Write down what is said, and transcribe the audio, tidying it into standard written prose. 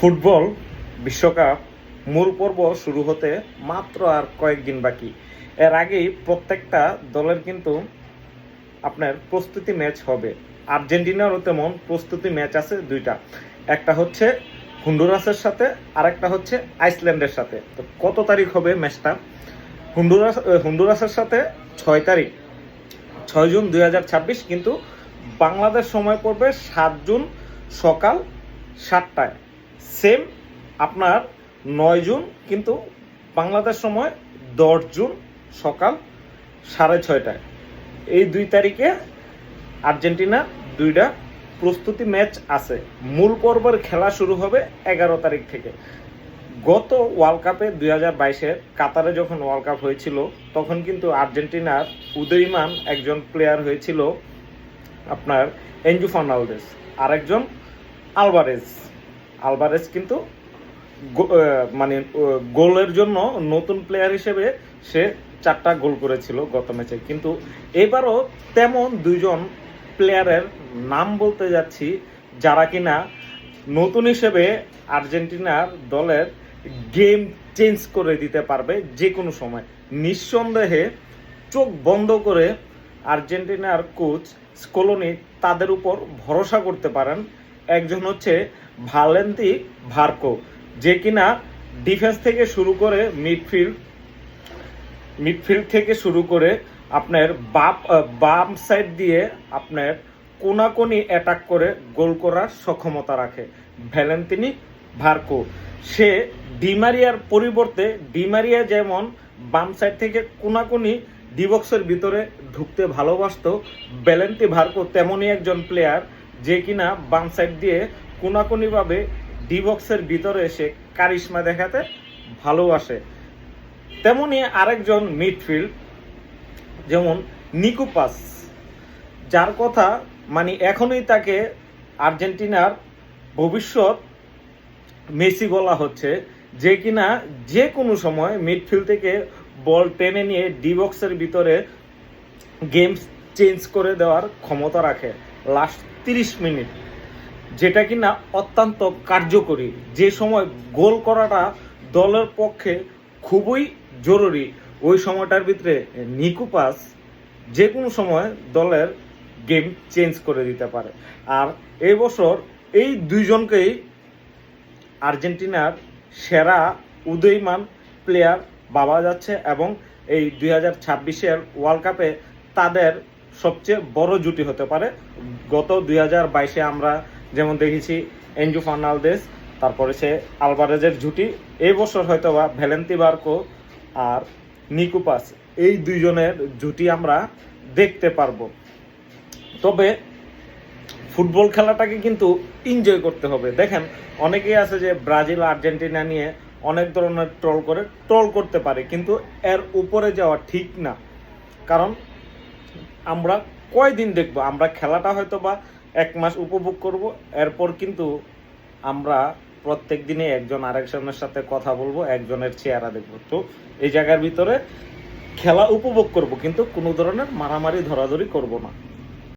Football বিশ্বকাপ মূল পর্ব শুরু হতে মাত্র আর কয়েকদিন বাকি। এর আগেই প্রত্যেকটা দলের কিন্তু আপনার প্রস্তুতি ম্যাচ হবে। আর্জেন্টিনারও তেমন প্রস্তুতি ম্যাচ আছে দুইটা, একটা হচ্ছে হন্ডুরাসের সাথে আর একটা হচ্ছে আইসল্যান্ডের সাথে। তো কত তারিখ হবে ম্যাচটা? হন্ডুরাসের সাথে 6 তারিখ, 6 জুন 2026। কিন্তু বাংলাদেশ সময় পড়বে 7 জুন সকাল 7টায়। সেম আপনার 9 জুন কিন্তু বাংলাদেশ সময় 10 জুন সকাল 6:30টায়। এই 2 তারিখে আর্জেন্টিনা দুইটা প্রস্তুতি ম্যাচ আছে। মূল পর্বের খেলা শুরু হবে 11 তারিখ থেকে। গত ওয়ার্ল্ড কাপে 2022-এর কাতারে যখন ওয়ার্ল্ড কাপ হয়েছিল, তখন কিন্তু আর্জেন্টিনার উদীয়মান একজন প্লেয়ার হয়েছিল আপনার এনজু ফার্নান্দেজ, আরেকজন আলভারেজ কিন্তু মানে গোলের জন্য নতুন প্লেয়ার হিসেবে সে 4টা গোল করেছিল গত ম্যাচে। কিন্তু এবারও তেমন দুইজন প্লেয়ারের নাম বলতে যাচ্ছি, যারা কিনা নতুন হিসেবে আর্জেন্টিনার দলের গেম চেঞ্জ করে দিতে পারবে যে কোনো সময়। নিঃসন্দেহে চোখ বন্ধ করে আর্জেন্টিনার কোচ স্কলোনি তাদের উপর ভরসা করতে পারেন। একজন হচ্ছে ভালেন্তি ভার্কো, যে কিনা ডিফেন্স থেকে শুরু করে মিডফিল্ড থেকে শুরু করে আপনার বাম সাইড দিয়ে আপনার কোনাকুনি অ্যাটাক করে গোল করার সক্ষমতা রাখে ভ্যালেন্তিনি ভার্কো। সে ডিমারিয়ার পরিবর্তে, ডিমারিয়া যেমন বাম সাইড থেকে কোনাকুনি ডিবক্সের ভিতরে ঢুকতে ভালোবাসতো, ভ্যালেন্তি ভার্কো তেমনই একজন প্লেয়ার যে কিনা বাম সাইড দিয়ে কোনাকুনিভাবে ডিবক্সের ভিতরে এসে কারিশমা দেখাতে ভালোবাসে। তেমনই আরেকজন মিডফিল্ড যেমন নিকোপাস, যার কথা মানে এখনই তাকে আর্জেন্টিনার ভবিষ্যৎ মেসি বলা হচ্ছে, যে কিনা যে কোনো সময় মিডফিল্ড থেকে বল টেনে নিয়ে ডিবক্সের ভিতরে গেম চেঞ্জ করে দেওয়ার ক্ষমতা রাখে লাস্ট 30 মিনিট, যেটা কিনা অত্যন্ত কার্যকরী। যে সময় গোল করাটা দলের পক্ষে খুবই জরুরি, ওই সময়টার ভিতরে নিকোপাস যে কোনো সময় দলের গেম চেঞ্জ করে দিতে পারে। আর এই বছর এই দুইজনকেই আর্জেন্টিনার সেরা উদীয়মান প্লেয়ার ভাবা যাচ্ছে, এবং এই 2026-এর ওয়ার্ল্ড কাপে তাদের সবচেয়ে বড় জুটি হতে পারে। গত 2022-এ আমরা যেমন দেখেছি এনজু ফার্নান্দেজ, তারপরে সে আলভারেজের জুটি। এই বছর হয়তো বা ভ্যালেন্তি ভার্কো আর নিকোপাস, এই দুইজনের জুটি আমরা দেখতে পারবো। তবে ফুটবল খেলাটাকে কিন্তু এনজয় করতে হবে। দেখেন, অনেকেই আছে যে ব্রাজিল আর্জেন্টিনা নিয়ে অনেক ধরনের ট্রল করতে পারে, কিন্তু এর উপরে যাওয়া ঠিক না। কারণ আমরা কয়দিন দেখবো? আমরা খেলাটা হয়তো বা 1 মাস উপভোগ করব, এরপর কিন্তু আমরা প্রত্যেক দিনে একজন আরেকজনের সাথে কথা বলবো, একজনের চেহারা দেখবো। তো এই জায়গার ভিতরে খেলা উপভোগ করব, কিন্তু কোনো ধরনের মারামারি ধরাধরি করব না।